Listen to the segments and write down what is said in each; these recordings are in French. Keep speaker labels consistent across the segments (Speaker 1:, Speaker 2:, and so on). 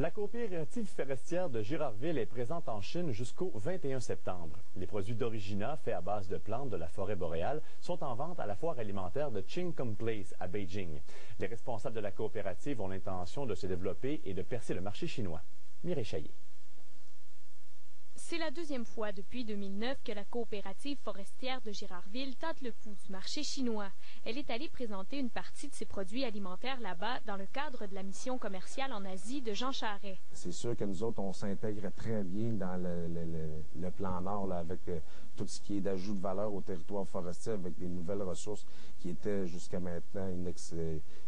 Speaker 1: La coopérative forestière de Girardville est présente en Chine jusqu'au 21 septembre. Les produits d'Origina, faits à base de plantes de la forêt boréale, sont en vente à la foire alimentaire de Qingcom Place à Beijing. Les responsables de la coopérative ont l'intention de se développer et de percer le marché chinois. Mireille Chaillet.
Speaker 2: C'est la deuxième fois depuis 2009 que la coopérative forestière de Girardville tâte le pouls du marché chinois. Elle est allée présenter une partie de ses produits alimentaires là-bas dans le cadre de la mission commerciale en Asie de Jean Charest.
Speaker 3: C'est sûr que nous autres, on s'intègre très bien dans le plan Nord là, avec tout ce qui est d'ajout de valeur au territoire forestier avec des nouvelles ressources qui étaient jusqu'à maintenant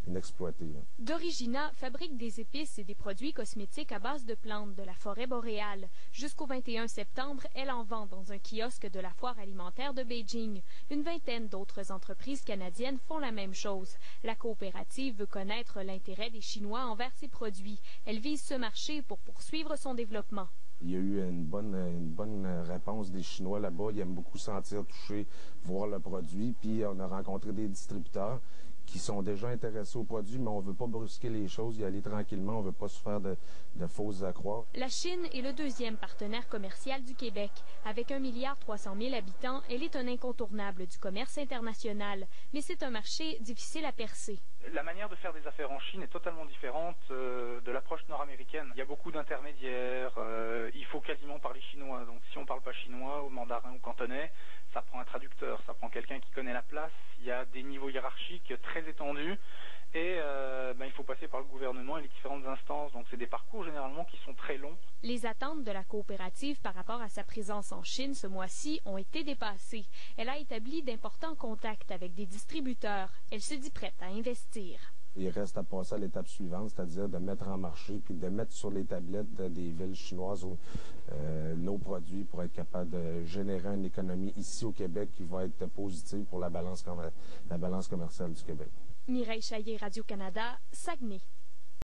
Speaker 3: inexploitées.
Speaker 2: D'Origina fabrique des épices et des produits cosmétiques à base de plantes de la forêt boréale. Jusqu'au 21 septembre, elle en vend dans un kiosque de la foire alimentaire de Beijing. Une vingtaine d'autres entreprises canadiennes font la même chose. La coopérative veut connaître l'intérêt des Chinois envers ses produits. Elle vise ce marché pour poursuivre son développement.
Speaker 3: Il y a eu une bonne réponse des Chinois là-bas. Ils aiment beaucoup sentir, toucher, voir le produit. Puis on a rencontré des distributeurs qui sont déjà intéressés aux produits, mais on ne veut pas brusquer les choses, y aller tranquillement, on ne veut pas se faire de fausses accroires.
Speaker 2: La Chine est le deuxième partenaire commercial du Québec. Avec 1,3 milliard habitants, elle est un incontournable du commerce international. Mais c'est un marché difficile à percer.
Speaker 4: La manière de faire des affaires en Chine est totalement différente de l'approche nord-américaine. Il y a beaucoup d'intermédiaires, il faut quasiment parler chinois. Donc si on ne parle pas chinois, ou mandarin ou cantonais, ça prend un traducteur, ça prend quelqu'un qui connaît la place. Il y a des niveaux hiérarchiques très étendus et il faut passer par le gouvernement et les différentes instances. Donc c'est des parcours généralement qui sont très longs.
Speaker 2: Les attentes de la coopérative par rapport à sa présence en Chine ce mois-ci ont été dépassées. Elle a établi d'importants contacts avec des distributeurs. Elle se dit prête à investir.
Speaker 3: Il reste à passer à l'étape suivante, c'est-à-dire de mettre en marché puis de mettre sur les tablettes des villes chinoises nos produits pour être capable de générer une économie ici au Québec qui va être positive pour la balance commerciale du Québec.
Speaker 2: Mireille Chaillet, Radio-Canada, Saguenay.